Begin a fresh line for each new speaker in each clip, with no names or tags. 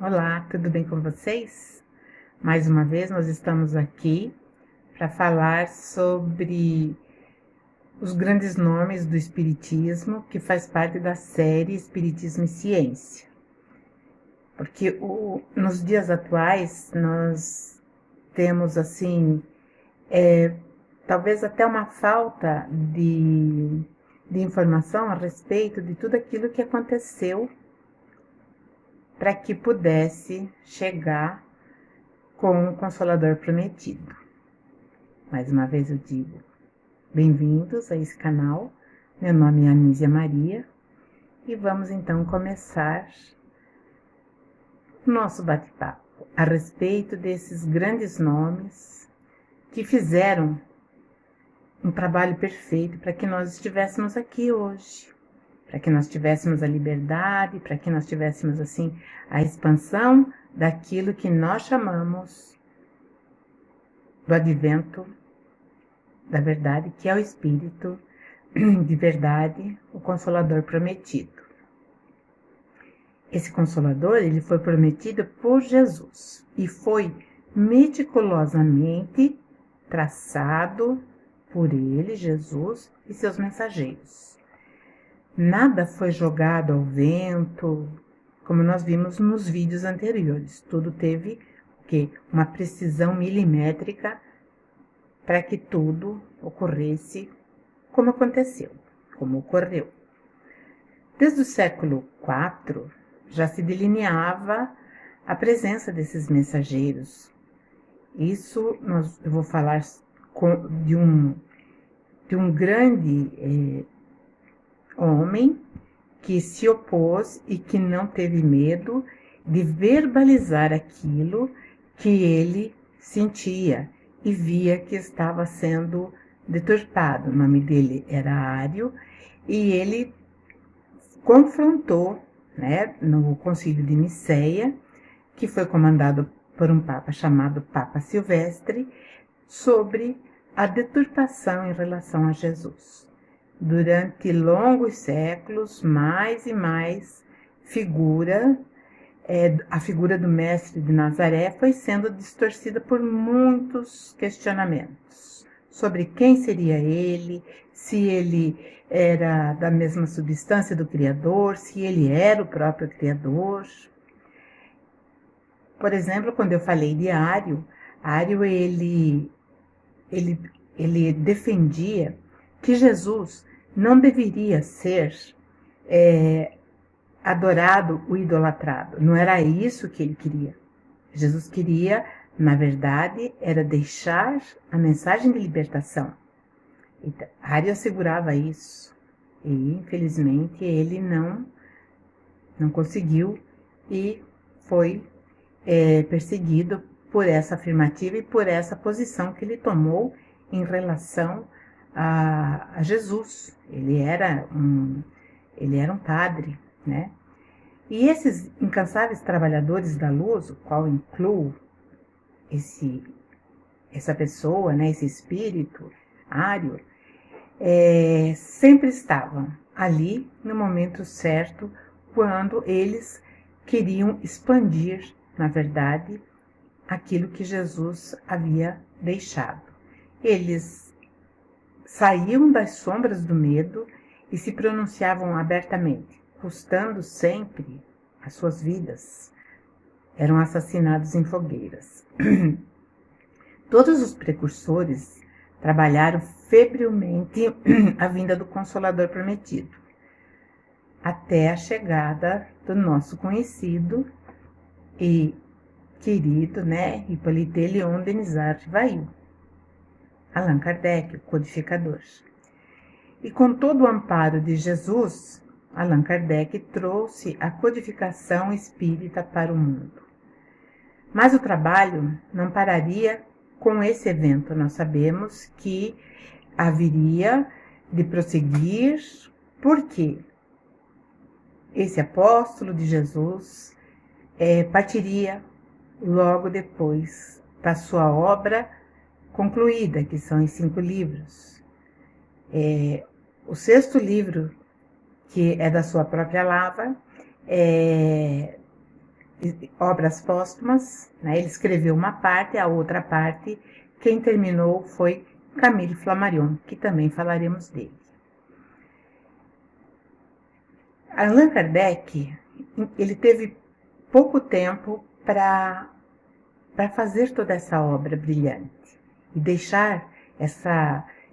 Olá, tudo bem com vocês? Mais uma vez nós estamos aqui para falar sobre os grandes nomes do Espiritismo, que faz parte da série Espiritismo e Ciência. Porque nos dias atuais nós temos assim, talvez até uma falta de informação a respeito de tudo aquilo que aconteceu para que pudesse chegar com o Consolador Prometido. Mais uma vez eu digo, bem-vindos a esse canal. Meu nome é Anísia Maria e vamos então começar o nosso bate-papo a respeito desses grandes nomes que fizeram um trabalho perfeito para que nós estivéssemos aqui hoje, para que nós tivéssemos a liberdade, para que nós tivéssemos assim a expansão daquilo que nós chamamos do advento da verdade, que é o Espírito de verdade, o Consolador prometido. Esse Consolador, ele foi prometido por Jesus e foi meticulosamente traçado por ele, Jesus, e seus mensageiros. Nada foi jogado ao vento, como nós vimos nos vídeos anteriores. Tudo teve uma precisão milimétrica para que tudo ocorresse como aconteceu, como ocorreu. Desde o século IV já se delineava a presença desses mensageiros. Isso eu vou falar de um grande homem que se opôs e que não teve medo de verbalizar aquilo que ele sentia e via que estava sendo deturpado. O nome dele era Ário e ele confrontou, no Concílio de Nicéia, que foi comandado por um papa chamado Papa Silvestre, sobre a deturpação em relação a Jesus. Durante longos séculos, mais e mais a figura do Mestre de Nazaré foi sendo distorcida por muitos questionamentos sobre quem seria ele, se ele era da mesma substância do Criador, se ele era o próprio Criador. Por exemplo, quando eu falei de Ário ele defendia que Jesus não deveria ser adorado ou idolatrado. Não era isso que ele queria. Jesus queria, na verdade, era deixar a mensagem de libertação. Então, Ário assegurava isso. E, infelizmente, ele não conseguiu e foi perseguido por essa afirmativa e por essa posição que ele tomou em relação a Jesus. Ele era um padre, né? E esses incansáveis trabalhadores da luz, o qual incluo essa pessoa, esse espírito Ário, sempre estavam ali no momento certo, quando eles queriam expandir, na verdade, aquilo que Jesus havia deixado. Eles saíam das sombras do medo e se pronunciavam abertamente, custando sempre as suas vidas. Eram assassinados em fogueiras. Todos os precursores trabalharam febrilmente a vinda do Consolador prometido, até a chegada do nosso conhecido e querido, Hippolyte Léon Denisard Rivail, Allan Kardec, o codificador. E com todo o amparo de Jesus, Allan Kardec trouxe a codificação espírita para o mundo. Mas o trabalho não pararia com esse evento. Nós sabemos que haveria de prosseguir, porque esse apóstolo de Jesus partiria logo depois da sua obra concluída, que são os 5 livros. O 6º livro, que é da sua própria lava, obras póstumas, né? Ele escreveu uma parte, a outra parte, quem terminou foi Camille Flammarion, que também falaremos dele. Allan Kardec, ele teve pouco tempo para fazer toda essa obra brilhante e deixar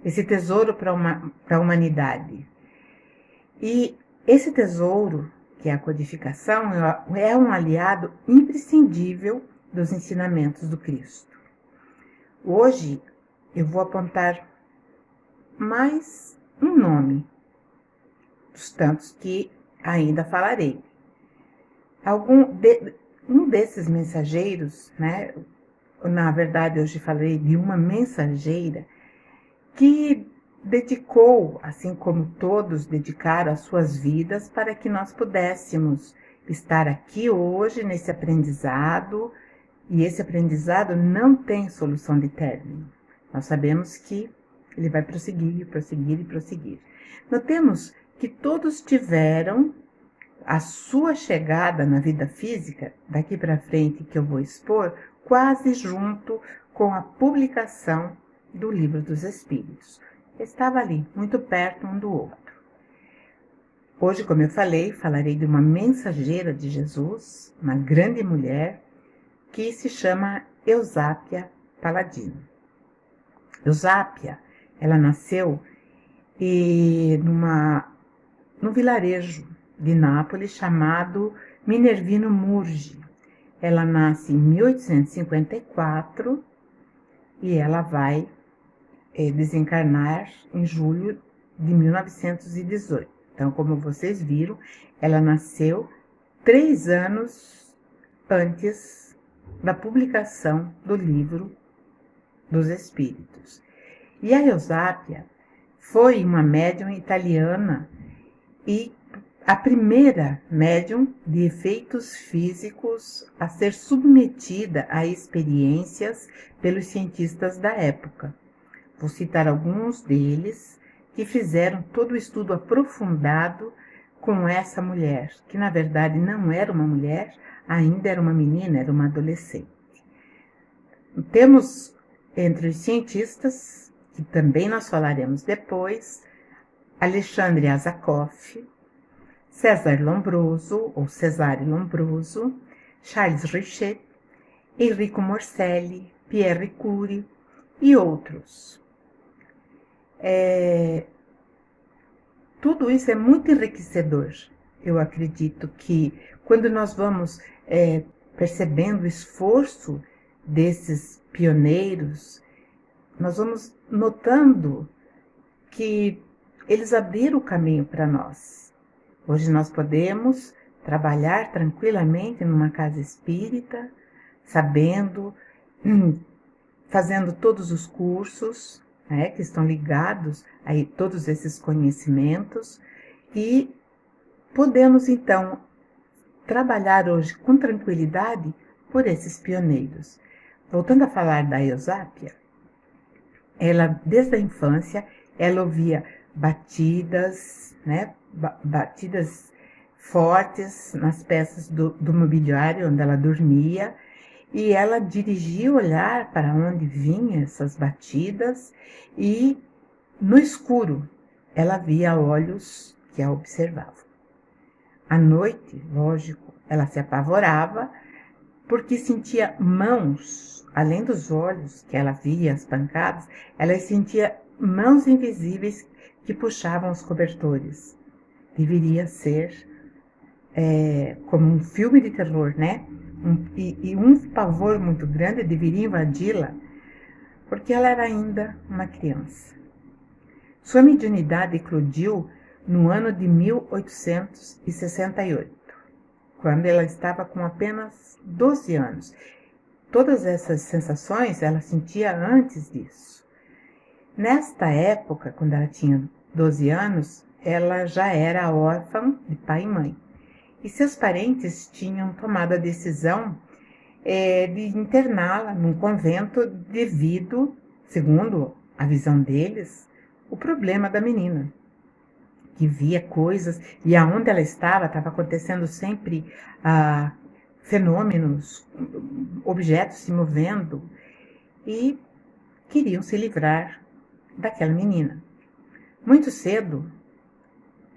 esse tesouro para a humanidade. E esse tesouro, que é a codificação, é um aliado imprescindível dos ensinamentos do Cristo. Hoje eu vou apontar mais um nome, dos tantos que ainda falarei. Um desses mensageiros, né? Na verdade, hoje falei de uma mensageira que dedicou, assim como todos dedicaram as suas vidas, para que nós pudéssemos estar aqui hoje nesse aprendizado, e esse aprendizado não tem solução de término. Nós sabemos que ele vai prosseguir, prosseguir e prosseguir. Notemos que todos tiveram a sua chegada na vida física, daqui para frente que eu vou expor, quase junto com a publicação do Livro dos Espíritos. Estava ali, muito perto um do outro. Hoje, como eu falei, falarei de uma mensageira de Jesus, uma grande mulher, que se chama Eusápia Paladino. Eusápia, ela nasceu num vilarejo de Nápoles chamado Minervino Murge. Ela nasce em 1854 e ela vai desencarnar em julho de 1918. Então, como vocês viram, ela nasceu 3 anos antes da publicação do Livro dos Espíritos. E a Eusápia foi uma médium italiana e a primeira médium de efeitos físicos a ser submetida a experiências pelos cientistas da época. Vou citar alguns deles que fizeram todo o estudo aprofundado com essa mulher, que na verdade não era uma mulher, ainda era uma menina, era uma adolescente. Temos entre os cientistas, que também nós falaremos depois, Alexandre Asakoff, César Lombroso, ou Cesare Lombroso, Charles Richet, Enrico Morselli, Pierre Curie e outros. Tudo isso é muito enriquecedor. Eu acredito que quando nós vamos percebendo o esforço desses pioneiros, nós vamos notando que eles abriram o caminho para nós. Hoje nós podemos trabalhar tranquilamente numa casa espírita, sabendo, fazendo todos os cursos, né, que estão ligados a todos esses conhecimentos, e podemos então trabalhar hoje com tranquilidade por esses pioneiros. Voltando a falar da Eusápia, ela desde a infância ela ouvia batidas, né, batidas fortes nas peças do mobiliário onde ela dormia, e ela dirigia o olhar para onde vinham essas batidas, e no escuro ela via olhos que a observavam. À noite, lógico, ela se apavorava porque sentia mãos, além dos olhos que ela via, as pancadas, ela sentia mãos invisíveis que puxavam os cobertores. Deveria ser como um filme de terror, né? E um pavor muito grande deveria invadi-la, porque ela era ainda uma criança. Sua mediunidade eclodiu no ano de 1868, quando ela estava com apenas 12 anos. Todas essas sensações ela sentia antes disso. Nesta época, quando ela tinha 12 anos, ela já era órfã de pai e mãe. E seus parentes tinham tomado a decisão de interná-la num convento devido, segundo a visão deles, o problema da menina, que via coisas, e aonde ela estava acontecendo sempre fenômenos, objetos se movendo, e queriam se livrar daquela menina. Muito cedo,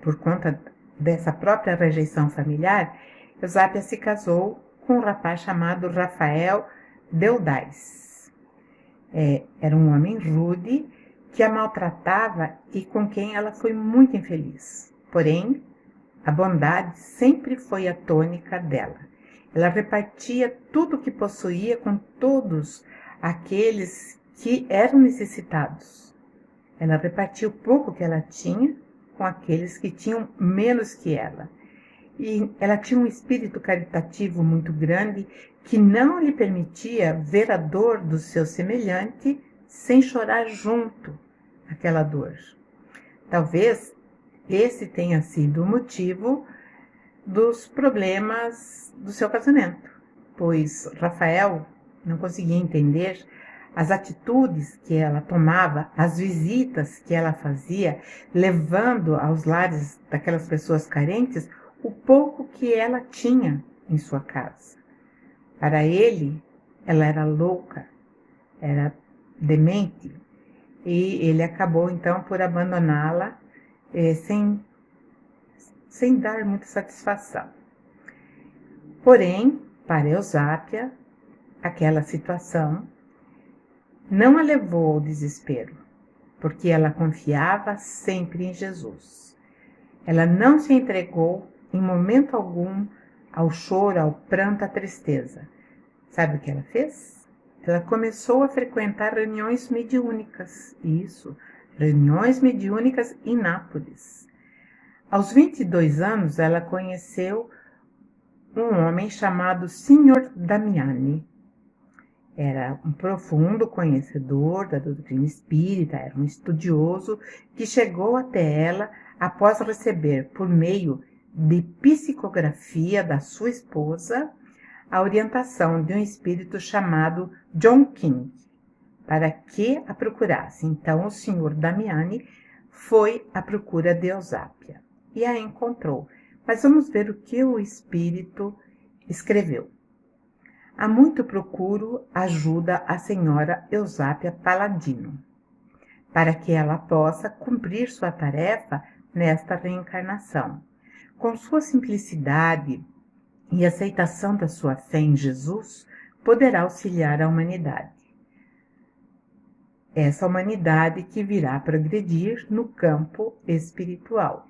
por conta dessa própria rejeição familiar, Eusápia se casou com um rapaz chamado Rafael Deudais. Era um homem rude que a maltratava e com quem ela foi muito infeliz. Porém, a bondade sempre foi a tônica dela. Ela repartia tudo o que possuía com todos aqueles que eram necessitados. Ela repartia o pouco que ela tinha com aqueles que tinham menos que ela. E ela tinha um espírito caritativo muito grande que não lhe permitia ver a dor do seu semelhante sem chorar junto àquela dor. Talvez esse tenha sido o motivo dos problemas do seu casamento, pois Rafael não conseguia entender as atitudes que ela tomava, as visitas que ela fazia, levando aos lares daquelas pessoas carentes o pouco que ela tinha em sua casa. Para ele, ela era louca, era demente, e ele acabou então por abandoná-la sem dar muita satisfação. Porém, para Eusápia, aquela situação não a levou ao desespero, porque ela confiava sempre em Jesus. Ela não se entregou em momento algum ao choro, ao pranto, à tristeza. Sabe o que ela fez? Ela começou a frequentar reuniões mediúnicas. Isso, reuniões mediúnicas em Nápoles. Aos 22 anos, ela conheceu um homem chamado Signor Damiani. Era um profundo conhecedor da doutrina espírita, era um estudioso que chegou até ela após receber, por meio de psicografia da sua esposa, a orientação de um espírito chamado John King, para que a procurasse. Então, o Senhor Damiani foi à procura de Eusápia e a encontrou. Mas vamos ver o que o espírito escreveu. Há muito procuro ajuda a senhora Eusápia Paladino, para que ela possa cumprir sua tarefa nesta reencarnação. Com sua simplicidade e aceitação da sua fé em Jesus, poderá auxiliar a humanidade. Essa humanidade que virá progredir no campo espiritual.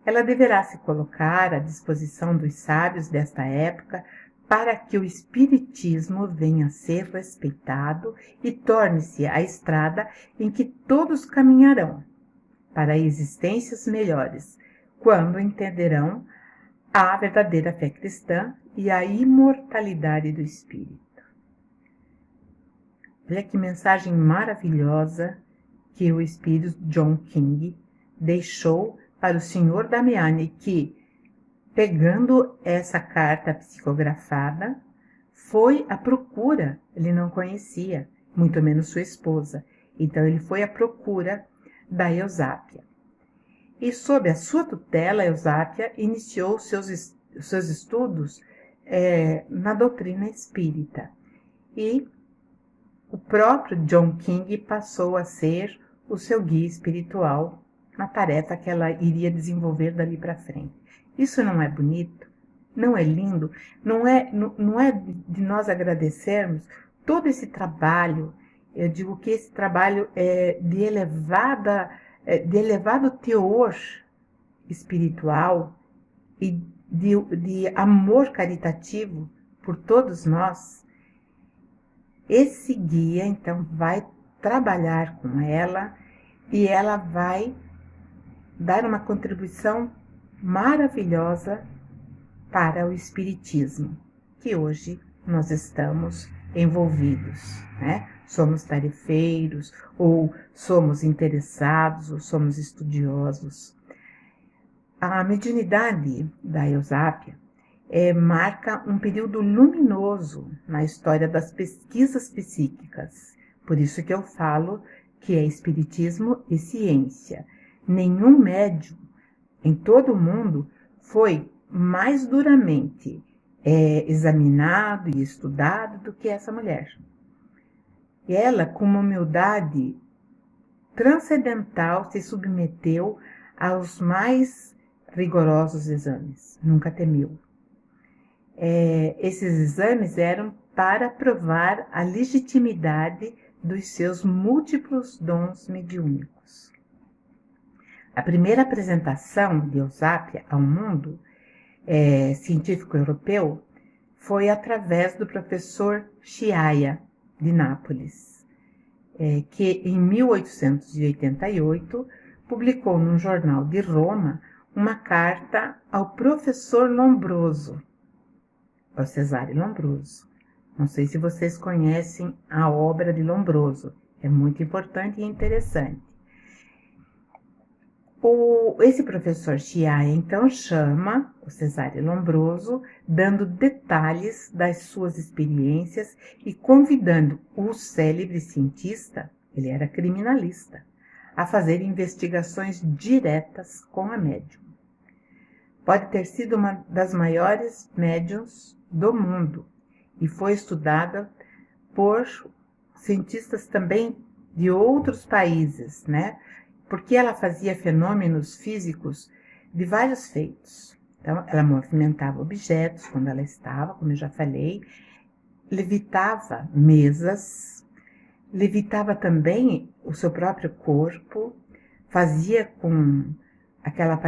Ela deverá se colocar à disposição dos sábios desta época para que o espiritismo venha a ser respeitado e torne-se a estrada em que todos caminharão para existências melhores, quando entenderão a verdadeira fé cristã e a imortalidade do espírito. Olha que mensagem maravilhosa que o espírito John King deixou para o Senhor Damiani, que, pegando essa carta psicografada, foi à procura. Ele não conhecia, muito menos sua esposa. Então ele foi à procura da Eusápia. E sob a sua tutela, Eusápia iniciou seus estudos na doutrina espírita. E o próprio John King passou a ser o seu guia espiritual na tarefa que ela iria desenvolver dali para frente. Isso não é bonito? Não é lindo? Não é de nós agradecermos todo esse trabalho? Eu digo que esse trabalho é de elevado teor espiritual e de amor caritativo por todos nós. Esse guia, então, vai trabalhar com ela e ela vai dar uma contribuição maravilhosa para o espiritismo, que hoje nós estamos envolvidos, né? Somos tarefeiros, ou somos interessados, ou somos estudiosos. A mediunidade da Eusápia marca um período luminoso na história das pesquisas psíquicas. Por isso que eu falo que é espiritismo e ciência. Nenhum médium em todo o mundo foi mais duramente examinado e estudado do que essa mulher. E ela, com uma humildade transcendental, se submeteu aos mais rigorosos exames, nunca temeu. Esses exames eram para provar a legitimidade dos seus múltiplos dons mediúnicos. A primeira apresentação de Eusápia ao mundo científico europeu foi através do professor Sciaia, de Nápoles, que em 1888 publicou num jornal de Roma uma carta ao professor Lombroso, ao Cesare Lombroso. Não sei se vocês conhecem a obra de Lombroso, é muito importante e interessante. Esse professor Sciaia, então, chama o Cesare Lombroso, dando detalhes das suas experiências e convidando o célebre cientista, ele era criminalista, a fazer investigações diretas com a médium. Pode ter sido uma das maiores médiums do mundo e foi estudada por cientistas também de outros países, né? Porque ela fazia fenômenos físicos de vários feitos. Então, ela movimentava objetos quando ela estava, como eu já falei, levitava mesas, levitava também o seu próprio corpo, fazia com aquela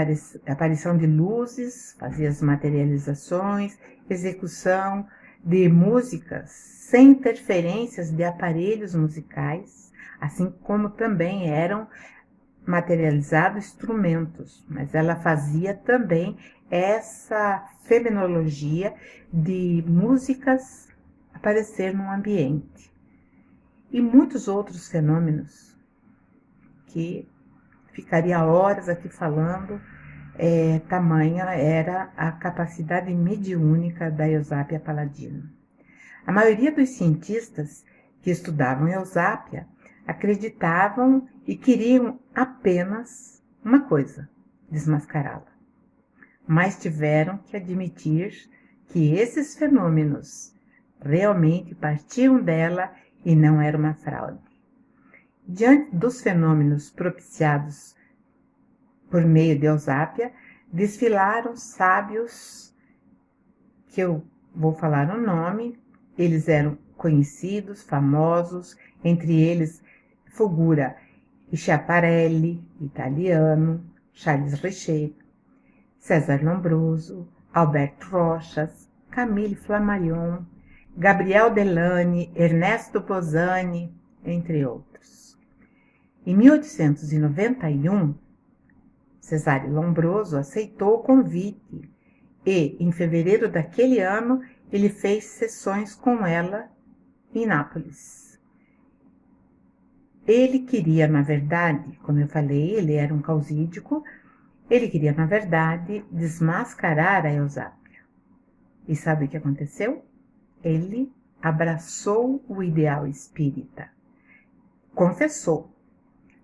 aparição de luzes, fazia as materializações, execução de músicas sem interferências de aparelhos musicais, assim como também eram materializados instrumentos, mas ela fazia também essa fenomenologia de músicas aparecer no ambiente. E muitos outros fenômenos que ficaria horas aqui falando, tamanha era a capacidade mediúnica da Eusápia Palladino. A maioria dos cientistas que estudavam Eusápia acreditavam e queriam apenas uma coisa, desmascará-la. Mas tiveram que admitir que esses fenômenos realmente partiam dela e não era uma fraude. Diante dos fenômenos propiciados por meio de Eusápia, desfilaram sábios, que eu vou falar o nome, eles eram conhecidos, famosos, entre eles figura Schiaparelli, italiano, Charles Richer, César Lombroso, Alberto Rochas, Camille Flammarion, Gabriel Delany, Ernesto Posani, entre outros. Em 1891, Cesare Lombroso aceitou o convite e, em fevereiro daquele ano, ele fez sessões com ela em Nápoles. Ele queria, na verdade, como eu falei, ele era um causídico, ele queria, na verdade, desmascarar a Eusápia. E sabe o que aconteceu? Ele abraçou o ideal espírita. Confessou: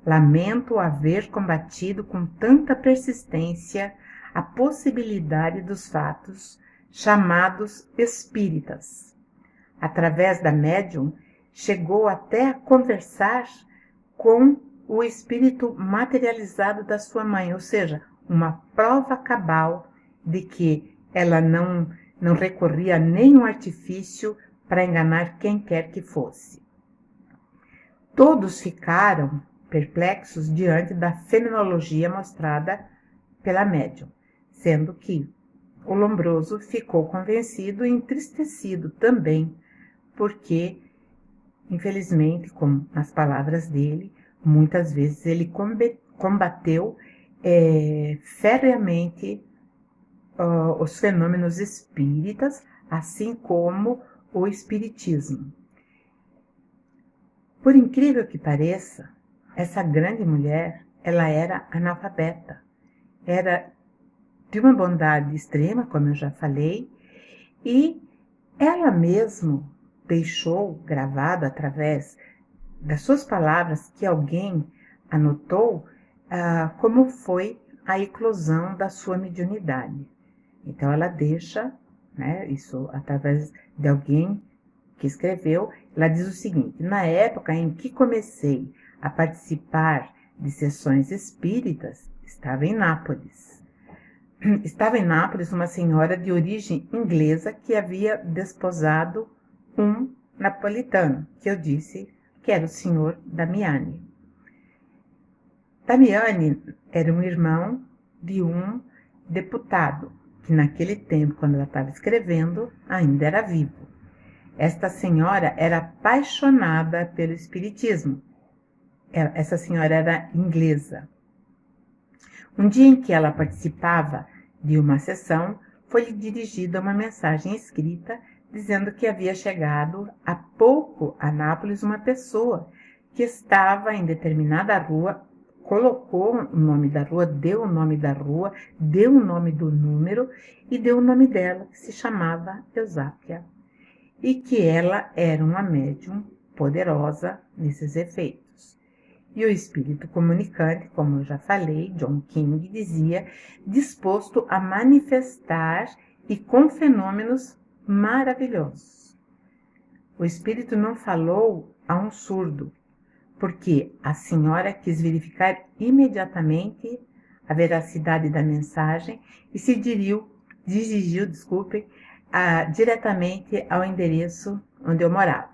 lamento haver combatido com tanta persistência a possibilidade dos fatos chamados espíritas. Através da médium, chegou até a conversar com o espírito materializado da sua mãe, ou seja, uma prova cabal de que ela não recorria a nenhum artifício para enganar quem quer que fosse. Todos ficaram perplexos diante da fenomenologia mostrada pela médium, sendo que o Lombroso ficou convencido e entristecido também, porque, infelizmente, como nas palavras dele, muitas vezes ele combateu ferreamente os fenômenos espíritas, assim como o espiritismo. Por incrível que pareça, essa grande mulher, ela era analfabeta, era de uma bondade extrema, como eu já falei, e ela mesma deixou gravado através das suas palavras que alguém anotou como foi a eclosão da sua mediunidade. Então ela deixa, né? Isso através de alguém que escreveu. Ela diz o seguinte: na época em que comecei a participar de sessões espíritas, estava em Nápoles. Estava em Nápoles uma senhora de origem inglesa que havia desposado um napolitano, que eu disse que era o senhor Damiani. Damiani era um irmão de um deputado, que naquele tempo, quando ela estava escrevendo, ainda era vivo. Esta senhora era apaixonada pelo espiritismo. Essa senhora era inglesa. Um dia em que ela participava de uma sessão, foi-lhe dirigida uma mensagem escrita dizendo que havia chegado há pouco a Nápoles uma pessoa que estava em determinada rua, colocou o nome da rua, deu o nome da rua, deu o nome do número e deu o nome dela, que se chamava Eusápia, e que ela era uma médium poderosa nesses efeitos. E o espírito comunicante, como eu já falei, John King, dizia, disposto a manifestar e com fenômenos maravilhosos. O espírito não falou a um surdo, porque a senhora quis verificar imediatamente a veracidade da mensagem e se dirigiu diretamente ao endereço onde eu morava.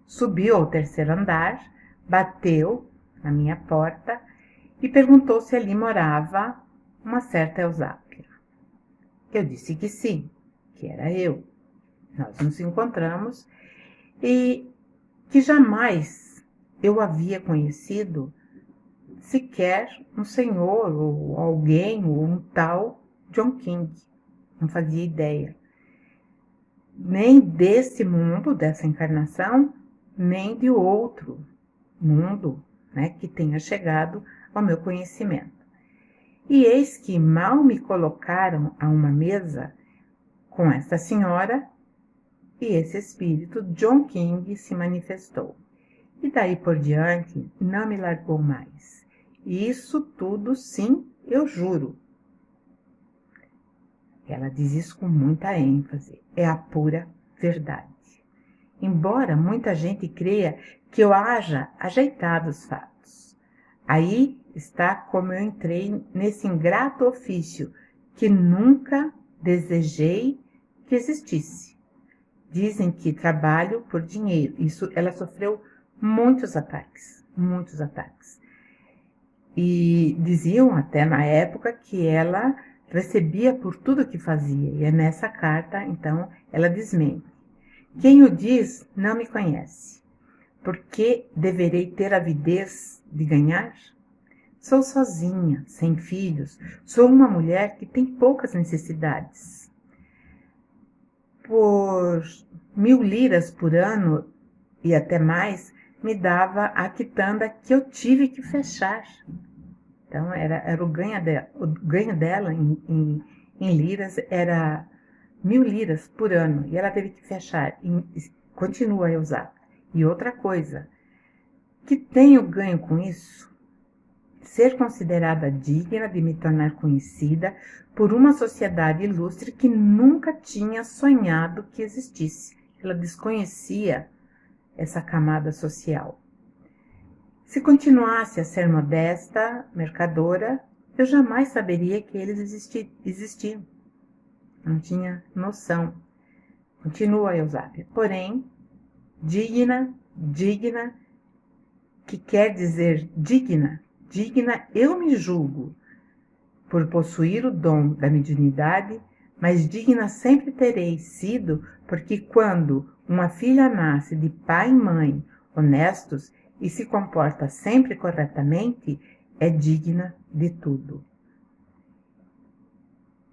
Subiu ao terceiro andar, bateu na minha porta e perguntou se ali morava uma certa Eusápia. Eu disse que sim, que era eu. Nós nos encontramos e que jamais eu havia conhecido sequer um senhor ou alguém ou um tal John King. Não fazia ideia. Nem desse mundo, dessa encarnação, nem de outro mundo, né, que tenha chegado ao meu conhecimento. E eis que mal me colocaram a uma mesa com esta senhora, e esse espírito, John King, se manifestou. E daí por diante, não me largou mais. E isso tudo, sim, eu juro. Ela diz isso com muita ênfase. É a pura verdade. Embora muita gente creia que eu haja ajeitado os fatos. Aí está como eu entrei nesse ingrato ofício que nunca desejei que existisse. Dizem que trabalho por dinheiro. Isso, ela sofreu muitos ataques. E diziam até na época que ela recebia por tudo que fazia. E é nessa carta, então, ela desmente. Quem o diz não me conhece. Por que deverei ter avidez de ganhar? Sou sozinha, sem filhos. Sou uma mulher que tem poucas necessidades. Por 1.000 liras por ano e até mais, me dava a quitanda que eu tive que fechar. Então, era o ganho dela em liras era 1.000 liras por ano, e ela teve que fechar, e continua a usar. E outra coisa, que tenho ganho com isso? Ser considerada digna de me tornar conhecida por uma sociedade ilustre que nunca tinha sonhado que existisse. Ela desconhecia essa camada social. Se continuasse a ser modesta, mercadora, eu jamais saberia que eles existiam. Não tinha noção. Continua Eusápia. Porém, digna, que quer dizer digna eu me julgo por possuir o dom da mediunidade, mas digna sempre terei sido, porque quando uma filha nasce de pai e mãe honestos e se comporta sempre corretamente, é digna de tudo.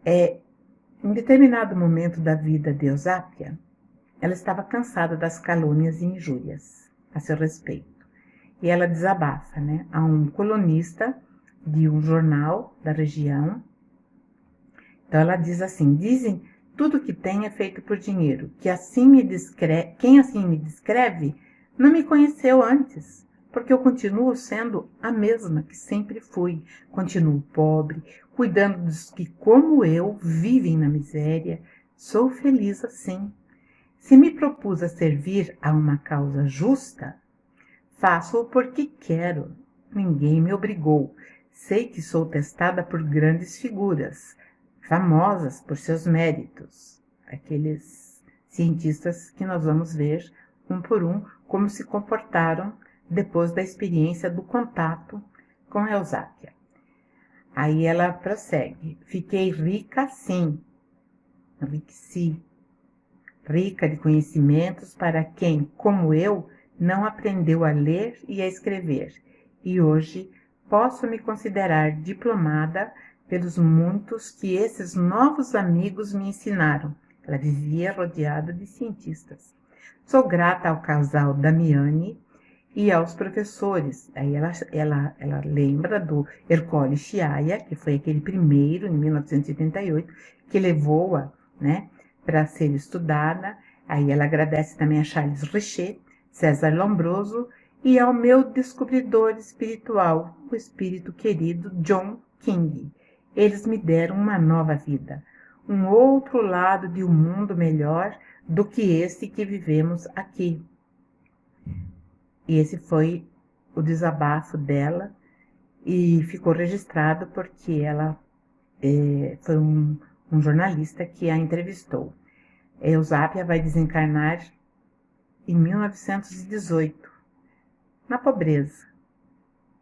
Em determinado momento da vida de Eusápia, ela estava cansada das calúnias e injúrias a seu respeito. E ela desabafa, né, a um colunista de um jornal da região. Então ela diz assim: dizem tudo que tem é feito por dinheiro, quem assim me descreve não me conheceu antes, porque eu continuo sendo a mesma que sempre fui, continuo pobre, cuidando dos que, como eu, vivem na miséria, Sou feliz assim. Se me propus a servir a uma causa justa, faço-o porque quero. Ninguém me obrigou. Sei que sou testada por grandes figuras, famosas por seus méritos. Aqueles cientistas que nós vamos ver, um por um, como se comportaram depois da experiência do contato com Eusápia. Aí ela prossegue. Fiquei rica, sim. Enriqueci. Rica de conhecimentos para quem, como eu, não aprendeu a ler e a escrever. E hoje posso me considerar diplomada pelos muitos que esses novos amigos me ensinaram. Ela vivia rodeada de cientistas. Sou grata ao casal Damiani e aos professores. Aí ela lembra do Ercole Chiaia, que foi aquele primeiro, em 1988, que levou-a, né, para ser estudada. Aí ela agradece também a Charles Richer, César Lombroso e ao meu descobridor espiritual, o espírito querido John King. Eles me deram uma nova vida, um outro lado de um mundo melhor do que esse que vivemos aqui. E esse foi o desabafo dela e ficou registrado porque ela foi um jornalista que a entrevistou. Eusápia vai desencarnar em 1918, na pobreza,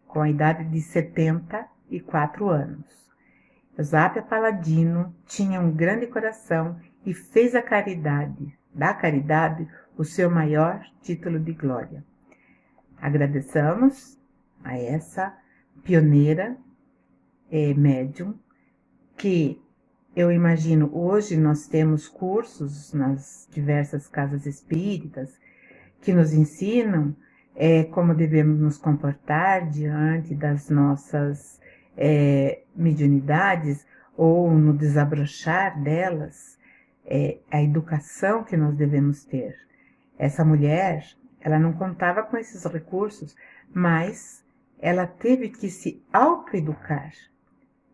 com a idade de 74 anos. Eusápia Paladino tinha um grande coração e fez da caridade o seu maior título de glória. Agradeçamos a essa pioneira médium, que eu imagino hoje nós temos cursos nas diversas casas espíritas que nos ensinam como devemos nos comportar diante das nossas mediunidades ou no desabrochar delas, a educação que nós devemos ter. Essa mulher, ela não contava com esses recursos, mas ela teve que se autoeducar.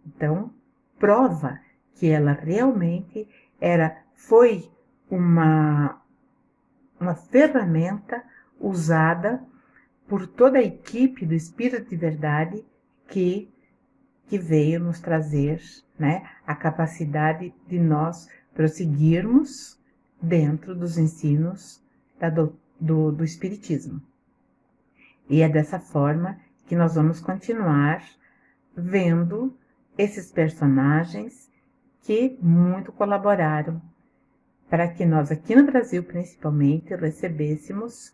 Então, prova que ela realmente foi uma ferramenta usada por toda a equipe do Espírito de Verdade que veio nos trazer, né, a capacidade de nós prosseguirmos dentro dos ensinos do Espiritismo. E é dessa forma que nós vamos continuar vendo esses personagens que muito colaboraram para que nós aqui no Brasil, principalmente, recebêssemos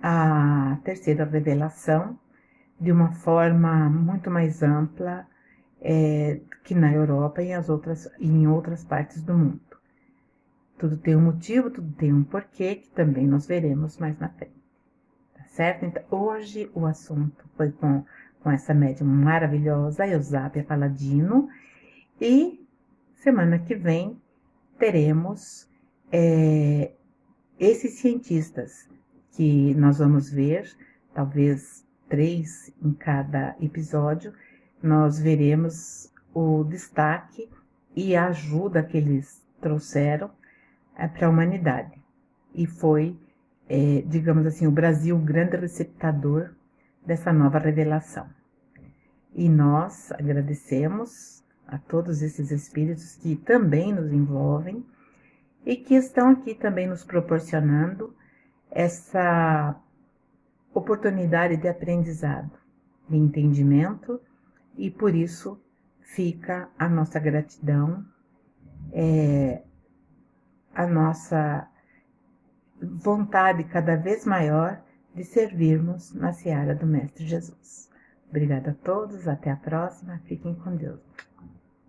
a terceira revelação de uma forma muito mais ampla que na Europa e em outras partes do mundo. Tudo tem um motivo, tudo tem um porquê, que também nós veremos mais na frente. Tá certo? Então, hoje o assunto foi com essa médium maravilhosa, Eusápia Paladino, e semana que vem teremos esses cientistas que nós vamos ver, talvez 3 em cada episódio. Nós veremos o destaque e a ajuda que eles trouxeram para a humanidade. E foi, digamos assim, o Brasil o grande receptador dessa nova revelação. E nós agradecemos a todos esses espíritos que também nos envolvem e que estão aqui também nos proporcionando essa oportunidade de aprendizado, de entendimento, e por isso fica a nossa gratidão, a nossa vontade cada vez maior de servirmos na seara do Mestre Jesus. Obrigada a todos, até a próxima, fiquem com Deus.